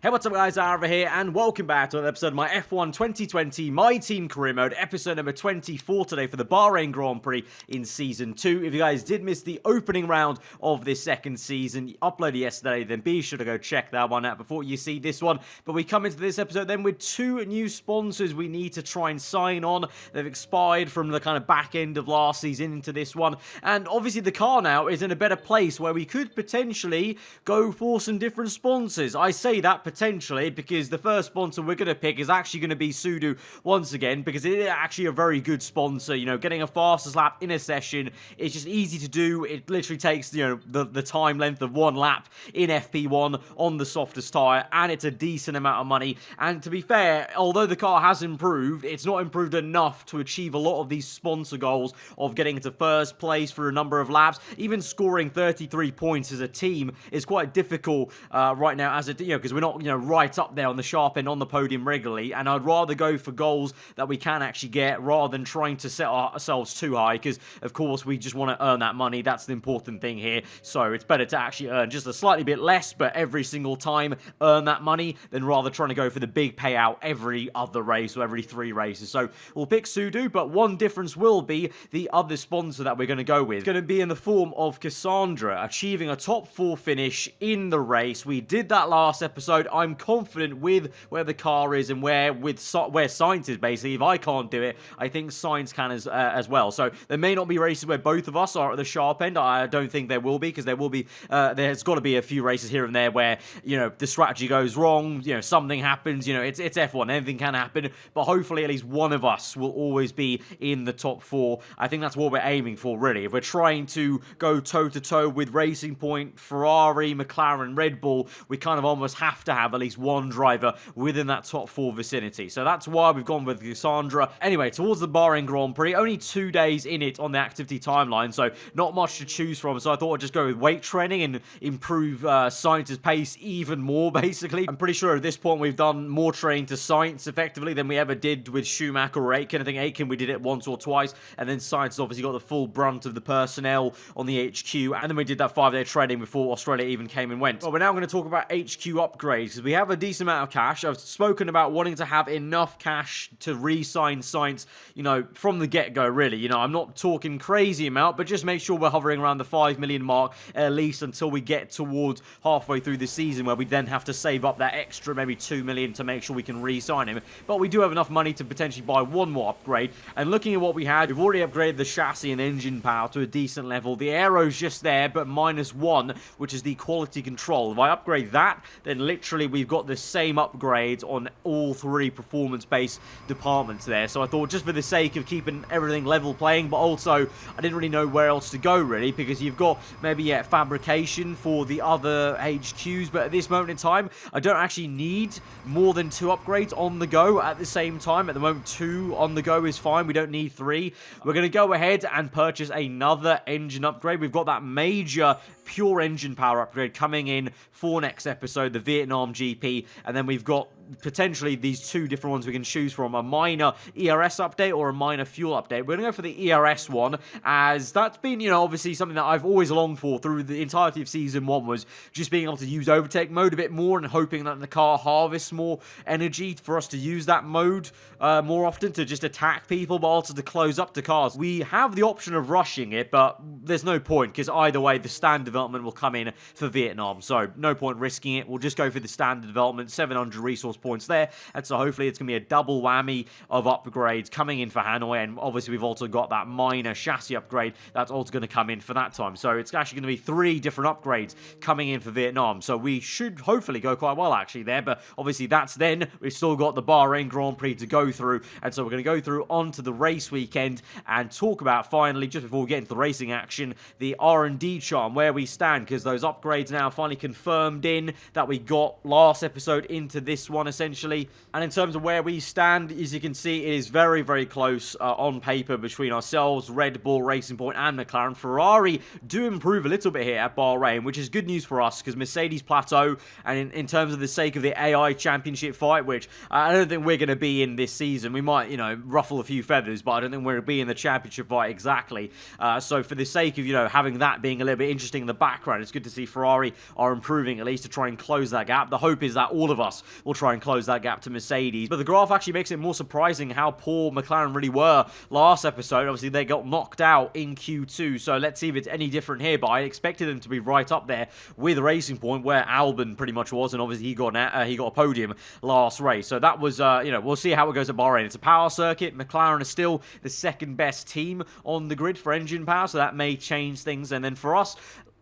Hey, what's up guys, aarava here, and welcome back to another episode of my F1 2020 My Team Career Mode, episode number 24 today for the Bahrain Grand Prix in Season 2. If you guys did miss the opening round of this second season, uploaded yesterday, then be sure to go check that one out before you see this one. But we come into this episode then with two new sponsors we need to try and sign on. They've expired from the kind of back end of last season into this one, and obviously the car now is in a better place where we could potentially go for some different sponsors. I say that potentially because the first sponsor we're going to pick is actually going to be Sudo once again, because it is actually a very good sponsor. You know, getting a fastest lap in a session is just easy to do. It literally takes, you know, the time length of one lap in FP1 on the softest tyre, and it's a decent amount of money. And to be fair, although the car has improved, it's not improved enough to achieve a lot of these sponsor goals of getting into first place for a number of laps. Even scoring 33 points as a team is quite difficult right now, as a, you know, because we're not, you know, right up there on the sharp end on the podium regularly, and I'd rather go for goals that we can actually get rather than trying to set ourselves too high, because of course we just want to earn that money. That's the important thing here. So it's better to actually earn just a slightly bit less, but every single time earn that money, than rather trying to go for the big payout every other race or every 3 races. So we'll pick Sudo, but one difference will be the other sponsor that we're going to go with. It's going to be in the form of Cassandra, achieving a top 4 finish in the race. We did that last episode. I'm confident with where the car is and where SAINZ is, basically. If I can't do it, I think SAINZ can as well. So there may not be races where both of us are at the sharp end. I don't think there will be, because there will be there's got to be a few races here and there where, you know, the strategy goes wrong, you know, something happens, you know, it's F1, anything can happen, but hopefully at least one of us will always be in the top 4. I think that's what we're aiming for, really. If we're trying to go toe-to-toe with Racing Point, Ferrari, McLaren, Red Bull, we kind of almost have to have at least one driver within that top 4 vicinity. So that's why we've gone with Cassandra. Anyway, towards the Bahrain Grand Prix, only 2 days in it on the activity timeline, so not much to choose from. So I thought I'd just go with weight training and improve SAINZ's pace even more, basically. I'm pretty sure at this point we've done more training to SAINZ effectively than we ever did with Schumacher or Aitken. I think Aitken we did it once or twice, and then SAINZ obviously got the full brunt of the personnel on the HQ, and then we did that 5-day training before Australia even came and went. Well, we're now going to talk about HQ upgrades, because we have a decent amount of cash. I've spoken about wanting to have enough cash to re-sign SAINZ, you know, from the get-go, really. You know, I'm not talking crazy amount, but just make sure we're hovering around the 5 million mark at least until we get towards halfway through the season, where we then have to save up that extra maybe 2 million to make sure we can re-sign him. But we do have enough money to potentially buy one more upgrade, and looking at what we had, we've already upgraded the chassis and engine power to a decent level. The aero's just there, but -1, which is the quality control. If I upgrade that, then literally we've got the same upgrades on all 3 performance-based departments there. So I thought, just for the sake of keeping everything level playing, but also I didn't really know where else to go, really, because you've got maybe, yeah, fabrication for the other HQs, but at this moment in time, I don't actually need more than 2 upgrades on the go at the same time. At the moment, 2 on the go is fine. We don't need 3. We're going to go ahead and purchase another engine upgrade. We've got that major pure engine power upgrade coming in for next episode, the Vietnam GP, and then we've got potentially these 2 different ones we can choose from, a minor ERS update or a minor fuel update. We're going to go for the ERS one, as that's been, you know, obviously something that I've always longed for through the entirety of Season 1, was just being able to use Overtake mode a bit more and hoping that the car harvests more energy for us to use that mode more often to just attack people, but also to close up the cars. We have the option of rushing it, but there's no point, because either way the stand development will come in for Vietnam, so no point risking it. We'll just go for the standard development, 700 resource points there, and so hopefully it's going to be a double whammy of upgrades coming in for Hanoi, and obviously we've also got that minor chassis upgrade that's also going to come in for that time. So it's actually going to be 3 different upgrades coming in for Vietnam, so we should hopefully go quite well actually there. But obviously that's then, we've still got the Bahrain Grand Prix to go through, and so we're going to go through onto the race weekend and talk about, finally, just before we get into the racing action, the R&D chart and where we stand, because those upgrades now finally confirmed in that we got last episode into this one essentially. And in terms of where we stand, as you can see, it is very, very close on paper between ourselves, Red Bull, Racing Point, and McLaren. Ferrari do improve a little bit here at Bahrain, which is good news for us because Mercedes plateau, and in terms of the sake of the AI Championship fight, which I don't think we're going to be in this season. We might, ruffle a few feathers, but I don't think we're going to be in the Championship fight exactly. So for the sake of, having that being a little bit interesting in the background, it's good to see Ferrari are improving at least to try and close that gap. The hope is that all of us will try and close that gap to Mercedes. But the graph actually makes it more surprising how poor McLaren really were last episode. Obviously, they got knocked out in Q2, so let's see if it's any different here. But I expected them to be right up there with Racing Point, where Albon pretty much was, and obviously he got a podium last race. So that was, we'll see how it goes at Bahrain. It's a power circuit. McLaren is still the second best team on the grid for engine power, so that may change things. And then for us,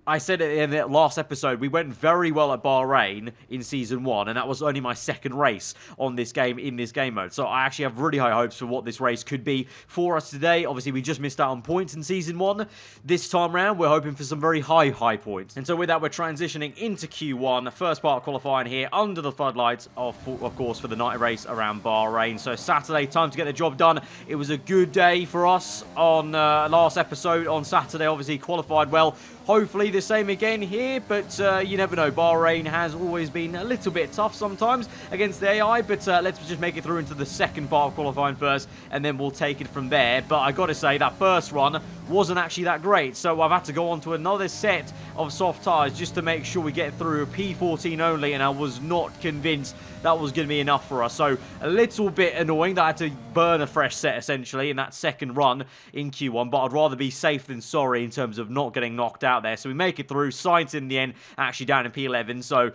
I said it in the last episode, we went very well at Bahrain in Season 1, and that was only my second race on this game in this game mode. So I actually have really high hopes for what this race could be for us today. Obviously, we just missed out on points in Season 1. This time round, we're hoping for some very high points. And so with that, we're transitioning into Q1, the first part of qualifying here under the floodlights, of course, for the night race around Bahrain. So Saturday, time to get the job done. It was a good day for us on last episode on Saturday. Obviously, qualified well. Hopefully the same again here, but you never know. Bahrain has always been a little bit tough sometimes against the AI, but let's just make it through into the second part of qualifying first, and then we'll take it from there. But I got to say, that first run wasn't actually that great, so I've had to go on to another set of soft tyres just to make sure we get through a P14 only, and I was not convinced that was going to be enough for us. So a little bit annoying that I had to burn a fresh set essentially in that second run in Q1, but I'd rather be safe than sorry in terms of not getting knocked out there. So we make it through. SAINZ in the end actually down in P11, so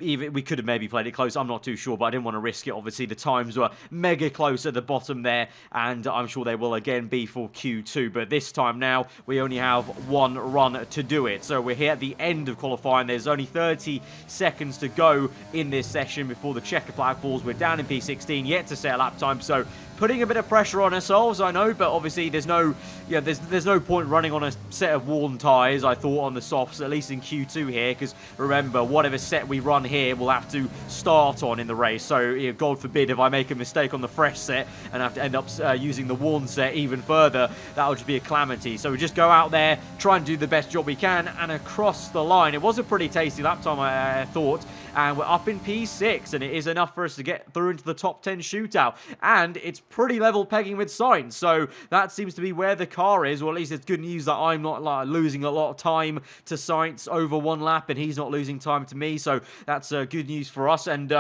even we could have maybe played it close. I'm not too sure, but I didn't want to risk it. Obviously the times were mega close at the bottom there, and I'm sure they will again be for Q2, but this time now we only have one run to do it. So we're here at the end of qualifying. There's only 30 seconds to go in this session before the checker flag falls. We're down in P16, yet to set a lap time, so putting a bit of pressure on ourselves, I know, but obviously there's no point running on a set of worn tyres, I thought, on the softs, at least in Q2 here, because remember, whatever set we run here, we'll have to start on in the race. So, God forbid if I make a mistake on the fresh set and have to end up using the worn set even further, that would just be a calamity. So we just go out there, try and do the best job we can, and across the line. It was a pretty tasty lap time, I thought, and we're up in P6, and it is enough for us to get through into the top 10 shootout, and it's pretty level pegging with SAINZ, so that seems to be where the car is, or at least it's good news that I'm not losing a lot of time to SAINZ over one lap, and he's not losing time to me, so that's good news for us. And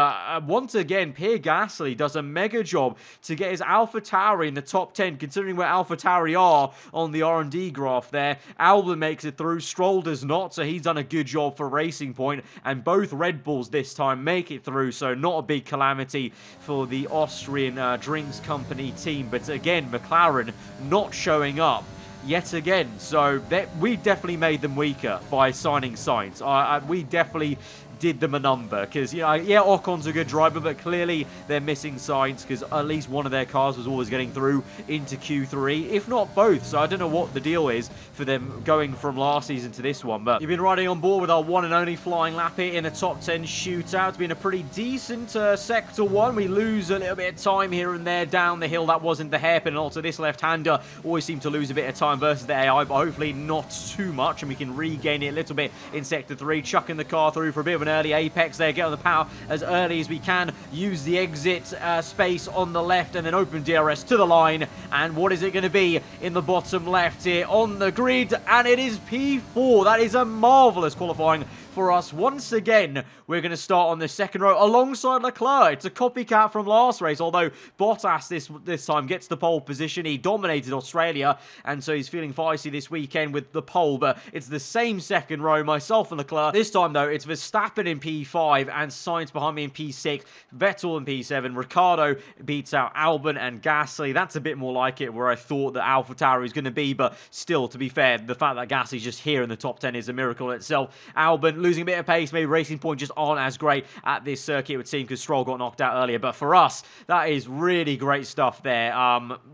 once again, Pierre Gasly does a mega job to get his AlphaTauri in the top 10, considering where AlphaTauri are on the R&D graph there. Albon makes it through, Stroll does not, so he's done a good job for Racing Point, and both Red Bulls this time make it through, so not a big calamity for the Austrian drinks company team. But again, McLaren not showing up yet again, so we definitely made them weaker by signing SAINZ. We definitely did them a number, because Ocon's a good driver, but clearly they're missing SAINZ, because at least one of their cars was always getting through into Q3, if not both. So I don't know what the deal is for them going from last season to this one, but you've been riding on board with our one and only flying lap here in a top 10 shootout. It's been a pretty decent sector one. We lose a little bit of time here and there down the hill. That wasn't the hairpin, and also this left-hander always seemed to lose a bit of time versus the AI, but hopefully not too much, and we can regain it a little bit in sector 3, chucking the car through for a bit of an early apex there, get on the power as early as we can, use the exit space on the left, and then open DRS to the line. And what is it going to be in the bottom left here on the grid? And it is P4. That is a marvelous qualifying for us. Once again, we're going to start on the second row alongside Leclerc. It's a copycat from last race, although Bottas this time gets the pole position. He dominated Australia, and so he's feeling feisty this weekend with the pole, but it's the same second row, myself and Leclerc. This time, though, it's Verstappen in P5 and SAINZ behind me in P6, Vettel in P7, Ricciardo beats out Albon and Gasly. That's a bit more like it, where I thought that AlphaTauri was going to be, but still, to be fair, the fact that Gasly's just here in the top 10 is a miracle itself. Albon losing a bit of pace. Maybe Racing Point just aren't as great at this circuit, it would seem, because Stroll got knocked out earlier. But for us, that is really great stuff there.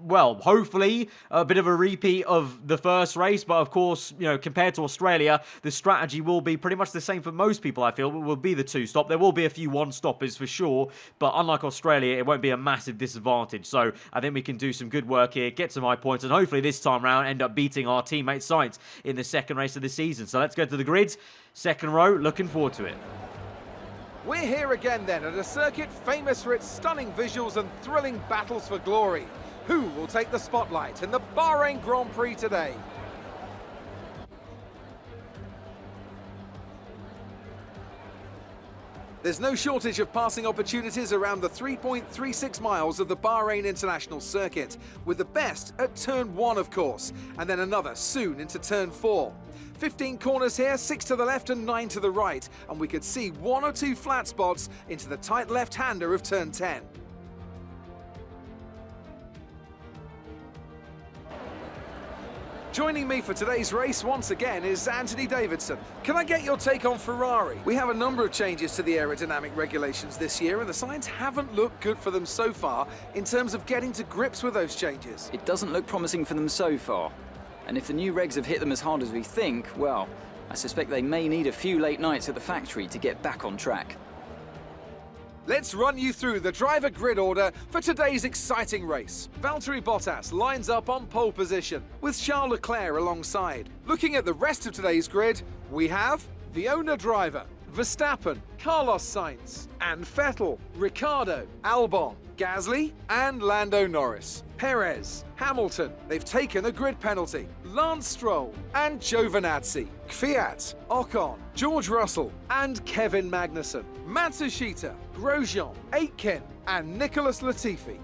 Well, hopefully a bit of a repeat of the first race, but of course, you know, compared to Australia, the strategy will be pretty much the same for most people, I feel. It will be the two-stop. There will be a few one-stoppers for sure, but unlike Australia, it won't be a massive disadvantage. So I think we can do some good work here, get some high points, and hopefully this time round end up beating our teammate SAINZ in the second race of the season. So let's go to the grid. Second row, looking forward to it. We're here again then at a circuit famous for its stunning visuals and thrilling battles for glory. Who will take the spotlight in the Bahrain Grand Prix today? There's no shortage of passing opportunities around the 3.36 miles of the Bahrain International Circuit, with the best at turn 1 of course, and then another soon into turn 4. 15 corners here, 6 to the left and 9 to the right, and we could see 1 or 2 flat spots into the tight left-hander of turn 10. Joining me for today's race once again is Anthony Davidson. Can I get your take on Ferrari? We have a number of changes to the aerodynamic regulations this year, and the SAINZ haven't looked good for them so far in terms of getting to grips with those changes. It doesn't look promising for them so far. And if the new regs have hit them as hard as we think, well, I suspect they may need a few late nights at the factory to get back on track. Let's run you through the driver grid order for today's exciting race. Valtteri Bottas lines up on pole position, with Charles Leclerc alongside. Looking at the rest of today's grid, we have the owner driver, Verstappen, Carlos Sainz, and Vettel, Ricciardo, Albon, Gasly, and Lando Norris. Perez, Hamilton, they've taken a grid penalty. Lance Stroll and Giovinazzi, Kvyat, Ocon, George Russell, and Kevin Magnussen. Matsushita, Grosjean, Aitken, and Nicholas Latifi.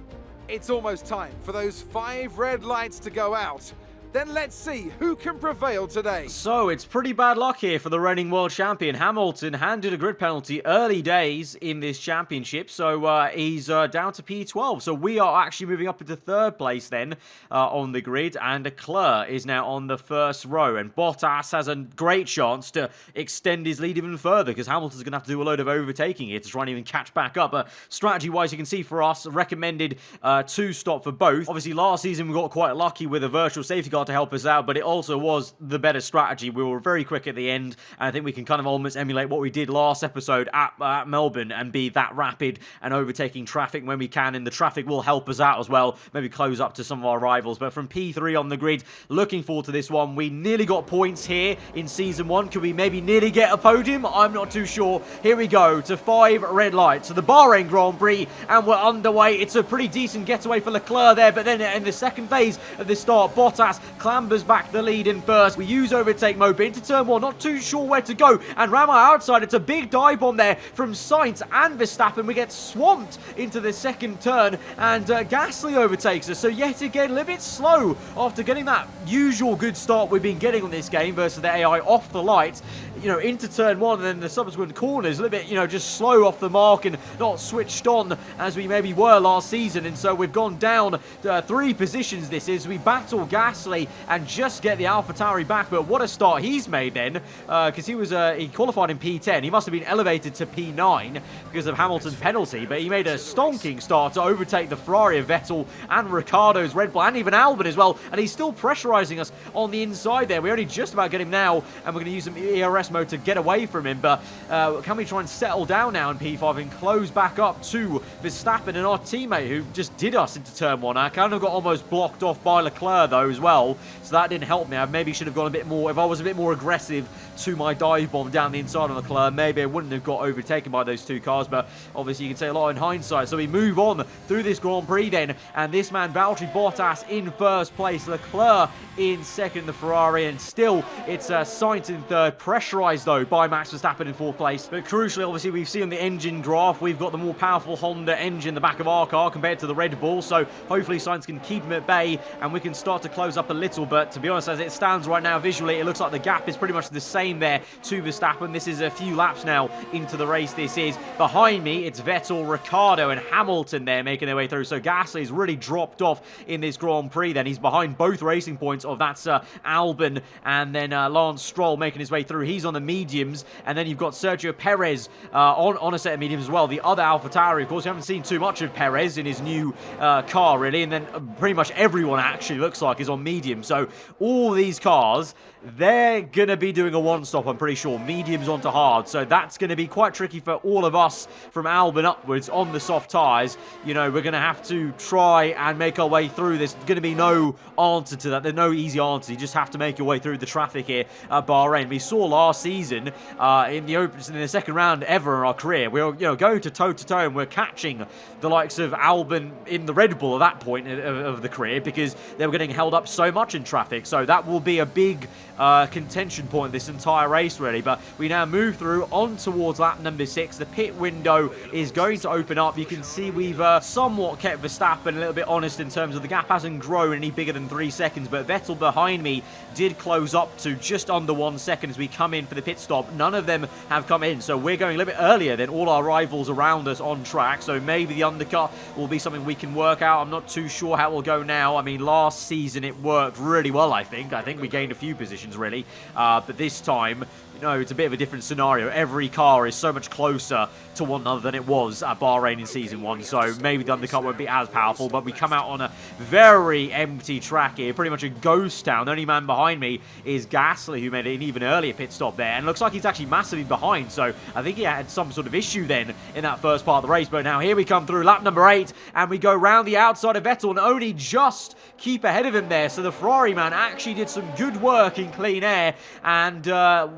It's almost time for those 5 red lights to go out. Then let's see who can prevail today. So it's pretty bad luck here for the reigning world champion. Hamilton handed a grid penalty early days in this championship, so he's down to P12. So we are actually moving up into 3rd place then on the grid, and Leclerc is now on the 1st row. And Bottas has a great chance to extend his lead even further, because Hamilton's going to have to do a load of overtaking here to try and even catch back up. But strategy-wise, you can see for us, recommended 2-stop for both. Obviously, last season we got quite lucky with a virtual safety car to help us out, but it also was the better strategy. We were very quick at the end, and I think we can kind of almost emulate what we did last episode at Melbourne and be that rapid and overtaking traffic when we can, and the traffic will help us out as well, maybe close up to some of our rivals. But from P3 on the grid, looking forward to this one. We nearly got points here in Season 1. Could we maybe nearly get a podium? I'm not too sure. Here we go to 5 red lights. So the Bahrain Grand Prix, and we're underway. It's a pretty decent getaway for Leclerc there, but then in the second phase of the start, Bottas clambers back the lead in first. We use overtake mode, but into turn 1, not too sure where to go, and ram our outside. It's a big dive bomb there from Sainz and Verstappen. We get swamped into the second turn, and Gasly overtakes us. So yet again, a little bit slow after getting that usual good start we've been getting on this game versus the AI off the light, you know, into turn 1, and then the subsequent corners a little bit, you know, just slow off the mark and not switched on as we maybe were last season. And so we've gone down 3 positions. This is, we battle Gasly and just get the AlphaTauri back. But what a start he's made then, because he qualified in P10. He must have been elevated to P9 because of Hamilton's penalty, but he made a stonking start to overtake the Ferrari of Vettel and Ricciardo's Red Bull, and even Albon as well, and he's still pressurizing us on the inside there. We only just about get him now, and we're going to use some ERS mode to get away from him. But can we try and settle down now in P5 and close back up to Verstappen and our teammate who just did us into turn 1? I kind of got almost blocked off by Leclerc though as well, so that didn't help me. I maybe should have gone a bit more, if I was a bit more aggressive to my dive bomb down the inside on Leclerc, maybe I wouldn't have got overtaken by those 2 cars. But obviously you can say a lot in hindsight. So we move on through this Grand Prix then, and this man Valtteri Bottas in 1st place, Leclerc in 2nd, the Ferrari, and still it's Sainz in 3rd, pressurized though by Max Verstappen in 4th place. But crucially, obviously, we've seen on the engine graph, we've got the more powerful Honda engine in the back of our car compared to the Red Bull, so hopefully Sainz can keep him at bay and we can start to close up a little, but to be honest, as it stands right now visually, it looks like the gap is pretty much the same there to Verstappen. This is a few laps now into the race. This is behind me. It's Vettel, Ricciardo, and Hamilton there making their way through. So Gasly's really dropped off in this Grand Prix then. He's behind both racing points of that's Albon and then Lance Stroll making his way through. He's on the mediums, and then you've got Sergio Perez on a set of mediums as well. The other AlphaTauri, of course, we haven't seen too much of Perez in his new car really, and then pretty much everyone actually looks like is on medium. So all these cars, they're going to be doing a one-stop, I'm pretty sure. Mediums onto hard. So that's going to be quite tricky for all of us from Albon upwards on the soft tyres. You know, we're going to have to try and make our way through. There's going to be no answer to that. There's no easy answer. You just have to make your way through the traffic here at Bahrain. We saw last season in the second round ever in our career, we were going to toe-to-toe, and we're catching the likes of Albon in the Red Bull at that point of the career because they were getting held up so much in traffic. So that will be a big contention point this entire race really. But we now move through on towards lap number 6. The pit window is going to open up. You can see we've somewhat kept Verstappen a little bit honest in terms of the gap hasn't grown any bigger than 3 seconds, but Vettel behind me did close up to just under 1 second as we come in for the pit stop. None of them have come in, so we're going a little bit earlier than all our rivals around us on track. So maybe the undercut will be something we can work out. I'm not too sure how it will go now. I mean, last season it worked really well, I think we gained a few positions really, but this time, you know, it's a bit of a different scenario. Every car is so much closer to one another than it was at Bahrain in Season 1, so maybe the undercut won't be as powerful, but we come out on a very empty track here, pretty much a ghost town. The only man behind me is Gasly, who made an even earlier pit stop there, and looks like he's actually massively behind, so I think he had some sort of issue then in that first part of the race. But now here we come through lap number 8, and we go round the outside of Vettel and only just keep ahead of him there. So the Ferrari man actually did some good work in clean air and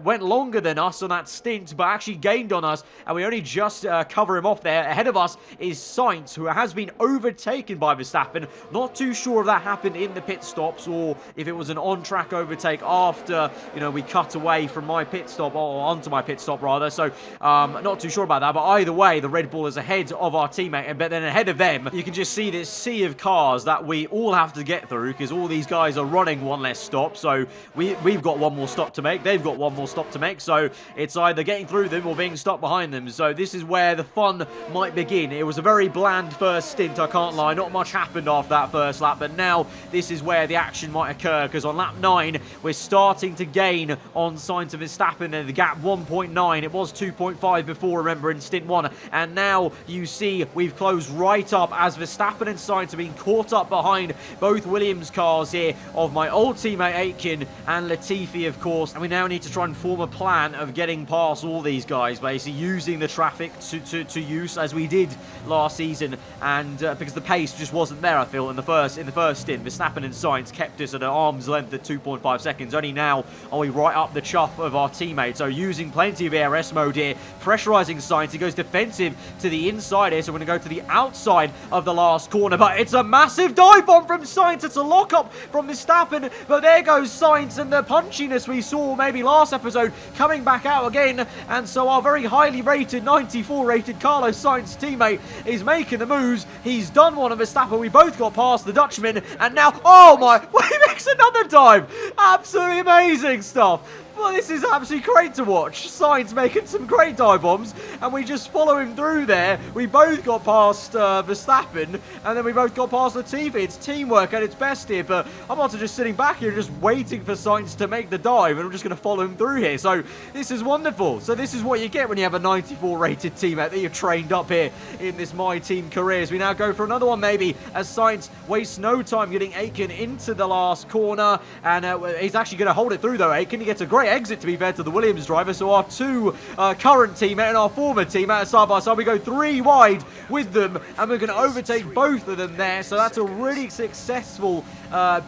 went longer than us on that stint, but actually gained on us, and we only just cover him off there. Ahead of us is SAINZ, who has been overtaken by Verstappen. Not too sure if that happened in the pit stops or if it was an on-track overtake after, you know, we cut away from my pit stop, or onto my pit stop rather. So not too sure about that, but either way, the Red Bull is ahead of our teammate, but then ahead of them, you can just see this sea of cars that we all have to get through because all these guys are running one less stop. So we've got one more stop to make, they've got one more stop to make, so it's either getting through them or being stopped behind them. So this is where the fun might begin. It was a very bland first stint, I can't lie. Not much happened after that first lap, but now this is where the action might occur, because on lap 9 we're starting to gain on SAINZ of Verstappen, and the gap 1.9. It was 2.5 before, remember, in stint 1, and now you see we've closed right up as Verstappen and SAINZ have been caught up behind both Williams cars here of my old teammate Aitken and Latifi, of course, and we now need to try and form a plan of getting past all these guys, basically using the traffic to use as we did last season, and because the pace just wasn't there, I feel, in the first stint. Verstappen and SAINZ kept us at an arm's length at 2.5 seconds. Only now are we right up the chuff of our teammate, so using plenty of ARS mode here, pressurizing SAINZ. He goes defensive to the inside here, so we're going to go to the outside of the last corner, but it's a massive dive bomb from SAINZ. It's a lock-up from Verstappen, but there goes SAINZ, and the punchiness we saw maybe last episode coming back out again, and so our very highly rated, 94 rated Carlos Sainz teammate is making the moves. He's done one of Verstappen. We both got past the Dutchman, and now, oh my, he makes another dive. Absolutely amazing stuff. Well, this is absolutely great to watch. Sainz making some great dive bombs, and we just follow him through there. We both got past Verstappen, and then we both got past Latifi. It's teamwork at its best here, but I'm not just sitting back here just waiting for Sainz to make the dive, and I'm just going to follow him through here. So this is wonderful. So this is what you get when you have a 94 rated teammate that you've trained up here in this My Team careers. We now go for another one maybe, as Sainz wastes no time getting Aitken into the last corner, and he's actually going to hold it through though. Aitken, he gets a great exit, to be fair to the Williams driver. So our two current teammate and our former teammate side by side, we go 3 wide with them, and we're going to overtake both of them there. So that's a really successful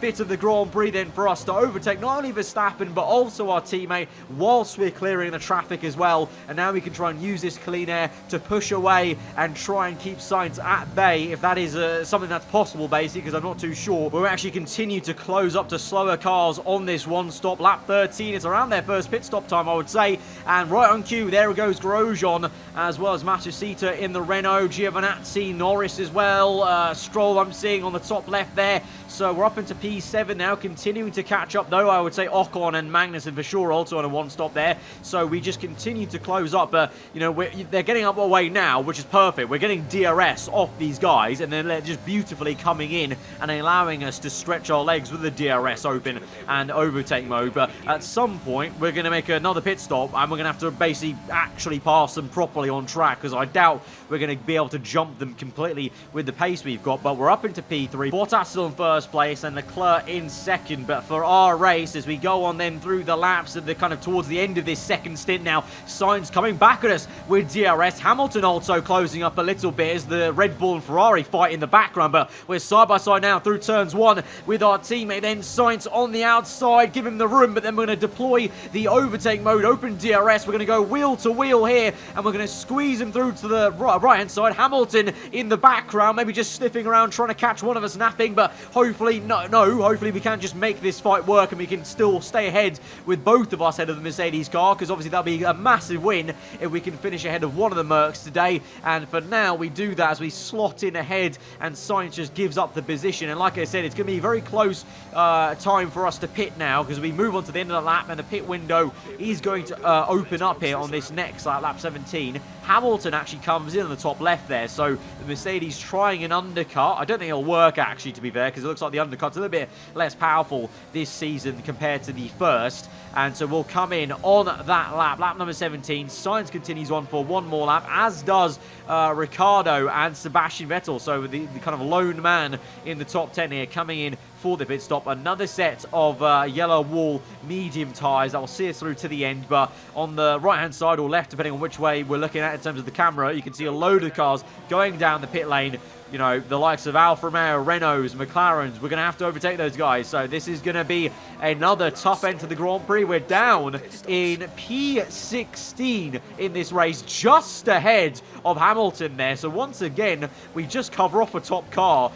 bit of the Grand Prix then for us to overtake not only Verstappen but also our teammate whilst we're clearing the traffic as well. And now we can try and use this clean air to push away and try and keep Sainz at bay, if that is something that's possible, basically, because I'm not too sure. We'll actually continue to close up to slower cars on this one stop. Lap 13 is around their first pit stop time, I would say, and right on cue there goes Grosjean, as well as Matsushita in the Renault, Giovinazzi, Norris as well, Stroll I'm seeing on the top left there. So we're up up into P7 now, continuing to catch up, though. I would say Ocon and Magnussen for sure also on a one-stop there. So we just continue to close up. But, you know, they're getting up our way now, which is perfect. We're getting DRS off these guys, and then they're just beautifully coming in and allowing us to stretch our legs with the DRS open and overtake mode. But at some point, we're going to make another pit stop, and we're going to have to basically actually pass them properly on track, because I doubt we're going to be able to jump them completely with the pace we've got. But we're up into P3. Bottas still in first place and Leclerc in second. But for our race, as we go on then through the laps at the kind of towards the end of this second stint now, SAINZ coming back at us with DRS. Hamilton also closing up a little bit as the Red Bull and Ferrari fight in the background. But we're side by side now through turns 1 with our teammate. Then SAINZ on the outside, give him the room, but then we're going to deploy the overtake mode, open DRS. We're going to go wheel to wheel here, and we're going to squeeze him through to the right-hand side. Hamilton in the background, maybe just sniffing around, trying to catch one of us napping, but hopefully, hopefully we can just make this fight work, and we can still stay ahead with both of us ahead of the Mercedes car, because obviously that'll be a massive win if we can finish ahead of one of the Mercs today. And for now, we do that as we slot in ahead, and SAINZ just gives up the position. And like I said, it's going to be a very close time for us to pit now, because we move on to the end of the lap, and the pit window is going to open up here on this next lap 17. Hamilton actually comes in on the top left there, so the Mercedes trying an undercut. I don't think it'll work, actually, to be fair, because it looks like the undercut's a little bit less powerful this season compared to the first. And so we'll come in on that lap number 17. SAINZ continues on for one more lap, as does Ricciardo and Sebastian Vettel. So the kind of lone man in the top 10 here coming in for the pit stop. Another set of yellow wall medium tyres that will see us through to the end. But on the right-hand side or left, depending on which way we're looking at in terms of the camera, you can see a load of cars going down the pit lane. You know, the likes of Alfa Romeo, Renaults, McLarens. We're going to have to overtake those guys. So this is going to be another tough end to the Grand Prix. We're down in P16 in this race, just ahead of Hamilton there. So once again, we just cover off a top car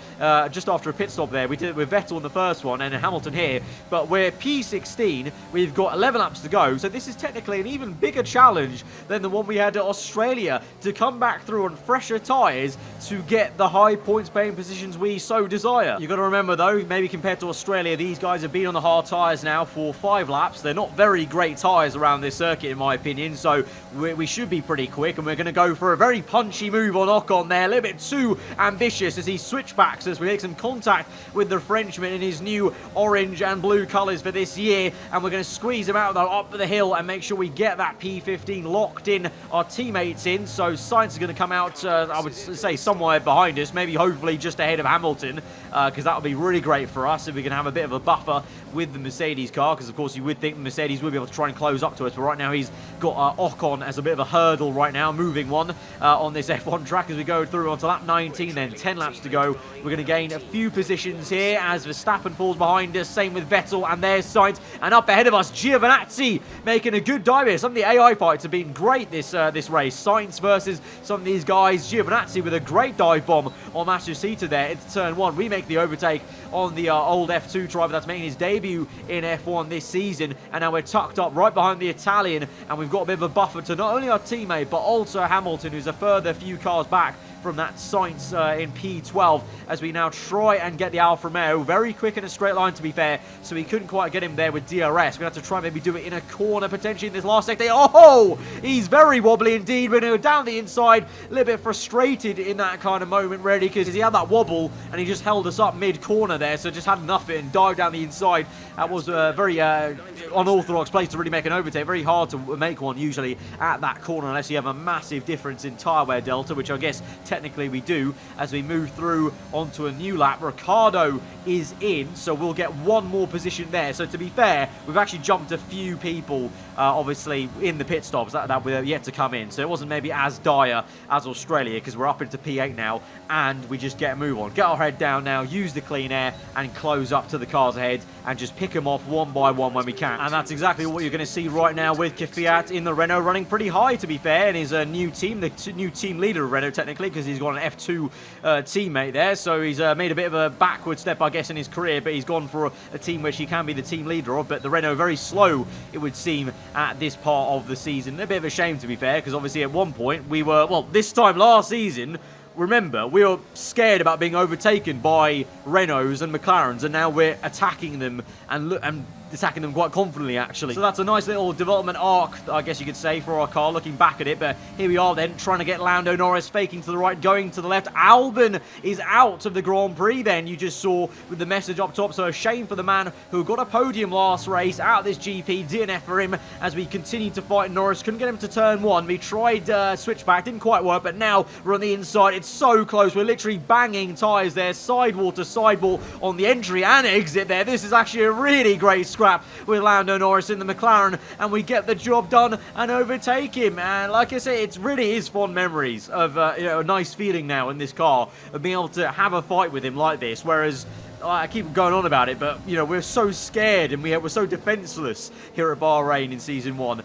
just after a pit stop there. We did it with Vettel in the first one and Hamilton here. But we're P16. We've got 11 laps to go. So this is technically an even bigger challenge than the one we had at Australia, to come back through on fresher tyres to get the high points paying positions we so desire. You've got to remember though, maybe compared to Australia, these guys have been on the hard tyres now for 5 laps. They're not very great tyres around this circuit in my opinion, so we should be pretty quick, and we're going to go for a very punchy move on Ocon there, a little bit too ambitious as he switchbacks as we make some contact with the Frenchman in his new orange and blue colours for this year, and we're going to squeeze him out though up the hill and make sure we get that P15 locked in, our teammates in. So SAINZ is going to come out, I would say somewhere behind us, maybe hopefully just ahead of Hamilton, because that would be really great for us if we can have a bit of a buffer with the Mercedes car, because of course you would think the Mercedes would be able to try and close up to us, but right now he's got Ocon as a bit of a hurdle right now, moving one on this F1 track as we go through onto lap 19, then 10 laps to go. We're going to gain a few positions here as Verstappen falls behind us, same with Vettel, and there's SAINZ, and up ahead of us Giovinazzi making a good dive here. Some of the AI fights have been great this race. SAINZ versus some of these guys. Giovinazzi with a great dive bomb on Matsushita there into turn 1. We make the overtake on the old F2 driver that's making his debut in F1 this season, and now we're tucked up right behind the Italian, and we've got a bit of a buffer to not only our teammate but also Hamilton, who's a further few cars back from that SAINZ in P12, as we now try and get the Alfa Romeo very quick in a straight line, to be fair, so we couldn't quite get him there with DRS. We're going to have to try and maybe do it in a corner potentially in this last sector. Oh, he's very wobbly indeed. We're going to go down the inside, a little bit frustrated in that kind of moment really, because he had that wobble and he just held us up mid-corner there, so just had enough of it and dived down the inside. That was a very unorthodox place to really make an overtake. Very hard to make one usually at that corner unless you have a massive difference in tyre wear delta, which I guess technically we do as we move through onto a new lap. Ricciardo is in, so we'll get one more position there. So to be fair, we've actually jumped a few people obviously in the pit stops that were yet to come in, so it wasn't maybe as dire as Australia, because we're up into P8 now and we just get a move on, get our head down now, use the clean air and close up to the cars ahead and just pick them off one by one when we can. And that's exactly what you're going to see right now with Kvyat in the Renault, running pretty high to be fair, and his new team, the new team leader of Renault technically, because he's got an F2 teammate there, so he's made a bit of a backward step I guess in his career, but he's gone for a team which he can be the team leader of. But the Renault very slow, it would seem, at this part of the season. A bit of a shame to be fair, because obviously at one point we were, well, this time last season remember, we were scared about being overtaken by Renaults and McLarens, and now we're attacking them and attacking them quite confidently, actually. So that's a nice little development arc, I guess you could say, for our car, looking back at it. But here we are then, trying to get Lando Norris faking to the right, going to the left. Albon is out of the Grand Prix then, you just saw with the message up top. So a shame for the man who got a podium last race out of this GP. DNF for him as we continue to fight Norris. Couldn't get him to turn one. We tried switchback, didn't quite work, but now we're on the inside. It's so close. We're literally banging tyres there, sidewall to sidewall on the entry and exit there. This is actually a really great scrap with Lando Norris in the McLaren, and we get the job done and overtake him. And like I say, it really is fond memories of a nice feeling now in this car of being able to have a fight with him like this, whereas I keep going on about it, but, we're so scared and we're so defenseless here at Bahrain in Season 1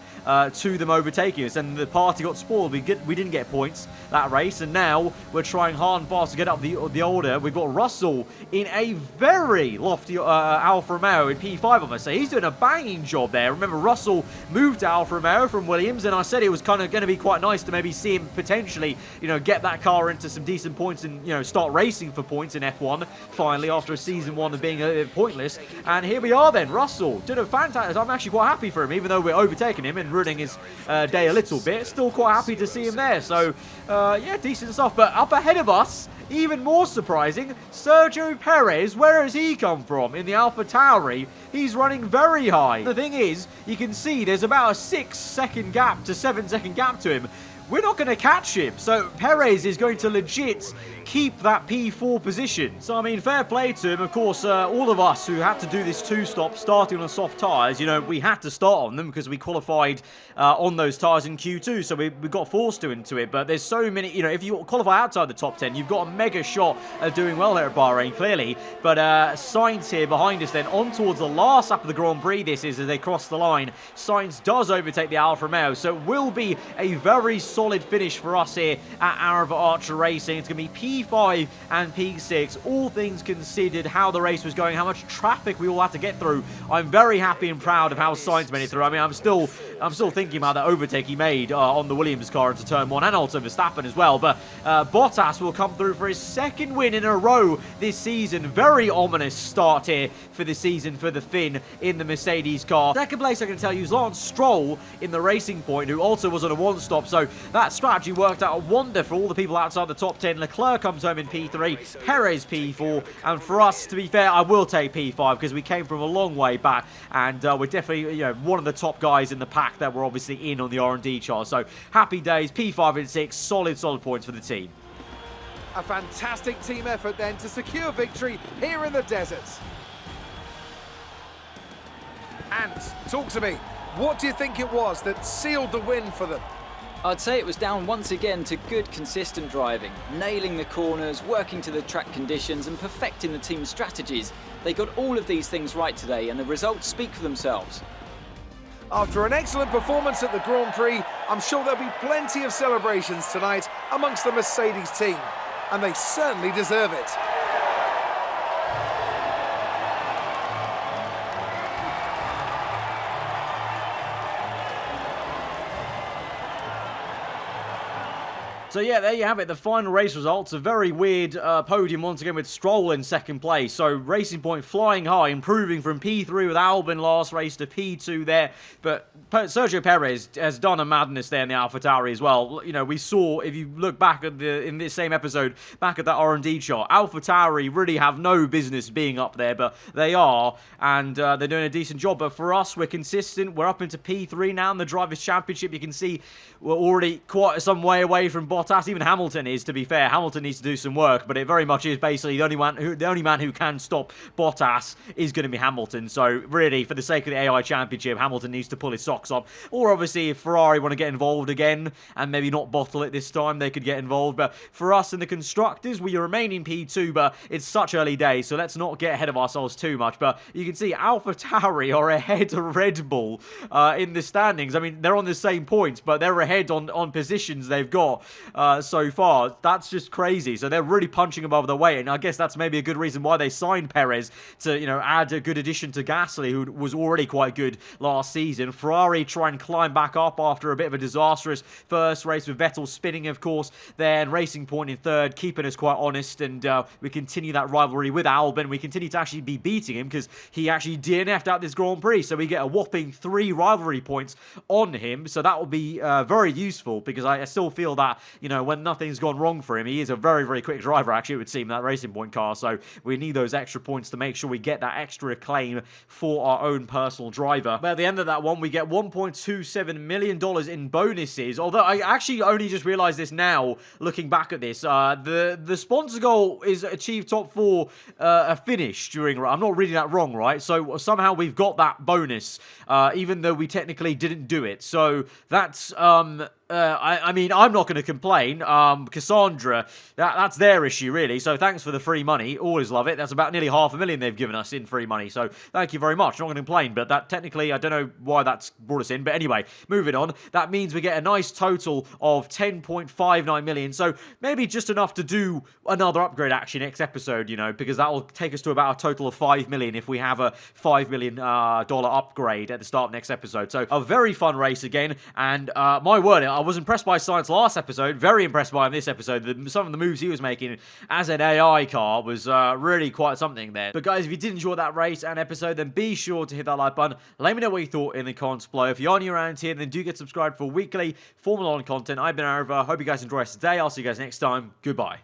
to them overtaking us, and the party got spoiled. We didn't get points that race, and now we're trying hard and fast to get up the order. We've got Russell in a very lofty Alfa Romeo in P5, I must say. He's doing a banging job there. Remember, Russell moved to Alfa Romeo from Williams, and I said it was kind of going to be quite nice to maybe see him potentially, get that car into some decent points and, start racing for points in F1, finally, after a Season 1 of being pointless. And here we are then, Russell did a fantastic. I'm actually quite happy for him, even though we're overtaking him and ruining his day a little bit. Still quite happy to see him there. So yeah, decent stuff. But up ahead of us, even more surprising, Sergio Perez. Where has he come from in the AlphaTauri? He's running very high. The thing is, you can see there's about a 6-second gap to 7-second gap to him. We're not going to catch him, so Perez is going to legit keep that P4 position. So, I mean, fair play to him. Of course, all of us who had to do this 2-stop starting on soft tyres, we had to start on them because we qualified on those tyres in Q2, so we got forced into it. But there's so many, if you qualify outside the top 10, you've got a mega shot at doing well there at Bahrain, clearly. But SAINZ here behind us then, on towards the last lap of the Grand Prix this is as they cross the line. SAINZ does overtake the Alfa Romeo, so it will be a very solid finish for us here at Aarava Archer Racing. It's going to be P5 and P6. All things considered, how the race was going, how much traffic we all had to get through, I'm very happy and proud of how SAINZ made it through. I mean, I'm still thinking about that overtake he made on the Williams car into turn 1, and also Verstappen as well. But Bottas will come through for his second win in a row this season. Very ominous start here for the season for the Finn in the Mercedes car. Second place, I can tell you, is Lance Stroll in the Racing Point, who also was on a 1-stop. So that strategy worked out a wonder for all the people outside the top 10. Leclerc comes home in P3, Perez P4, and for us, to be fair, I will take P5 because we came from a long way back, and we're definitely one of the top guys in the pack that were obviously in on the R&D chart. So happy days, P5 and 6, solid points for the team. A fantastic team effort then to secure victory here in the deserts. And talk to me, what do you think it was that sealed the win for them? I'd say it was down once again to good, consistent driving, nailing the corners, working to the track conditions and perfecting the team's strategies. They got all of these things right today, and the results speak for themselves. After an excellent performance at the Grand Prix, I'm sure there'll be plenty of celebrations tonight amongst the Mercedes team, and they certainly deserve it. So yeah, there you have it, the final race results. A very weird podium once again with Stroll in second place. So Racing Point flying high, improving from P3 with Albon last race to P2 there. But Sergio Perez has done a madness there in the AlphaTauri as well. We saw, if you look back at in this same episode, back at that R&D chart, AlphaTauri really have no business being up there, but they are, and they're doing a decent job. But for us, we're consistent. We're up into P3 now in the Drivers' Championship. You can see we're already quite some way away from Bottas. Even Hamilton is, to be fair. Hamilton needs to do some work, but it very much is basically the only man who can stop Bottas is going to be Hamilton. So really, for the sake of the AI Championship, Hamilton needs to pull his socks up. Or obviously, if Ferrari want to get involved again and maybe not bottle it this time, they could get involved. But for us in the constructors, we remain in P2, but it's such early days, so let's not get ahead of ourselves too much. But you can see AlphaTauri are ahead of Red Bull in the standings. I mean, they're on the same points, but they're ahead on positions they've got. so far. That's just crazy. So they're really punching above their weight, and I guess that's maybe a good reason why they signed Perez to, you know, add a good addition to Gasly, who was already quite good last season. Ferrari try and climb back up after a bit of a disastrous first race with Vettel spinning, of course. Then Racing Point in third, keeping us quite honest, and we continue that rivalry with Albon. We continue to actually be beating him because he actually DNF'd out this Grand Prix, so we get a whopping 3 rivalry points on him. So that will be very useful, because I still feel that, you know, when nothing's gone wrong for him, he is a very, very quick driver, actually, it would seem, that Racing Point car. So we need those extra points to make sure we get that extra acclaim for our own personal driver. But at the end of that one, we get $1.27 million in bonuses. Although I actually only just realized this now, looking back at this. The sponsor goal is achieved top 4 a finish during... I'm not reading that wrong, right? So somehow we've got that bonus, even though we technically didn't do it. So that's... I mean, I'm not going to complain. Cassandra, that's their issue, really. So thanks for the free money. Always love it. That's about nearly $500,000 they've given us in free money. So thank you very much. Not going to complain, but that technically, I don't know why that's brought us in. But anyway, moving on. That means we get a nice total of 10.59 million. So maybe just enough to do another upgrade, actually, next episode, you know, because that will take us to about a total of 5 million if we have a $5 million upgrade at the start of next episode. So a very fun race again. And my word, I was impressed by SAINZ last episode, very impressed by him this episode. Some of the moves he was making as an AI car was really quite something there. But guys, if you did enjoy that race and episode, then be sure to hit that like button. Let me know what you thought in the comments below. If you are new around here, then do get subscribed for weekly Formula 1 content. I've been aarava. Hope you guys enjoy us today. I'll see you guys next time. Goodbye.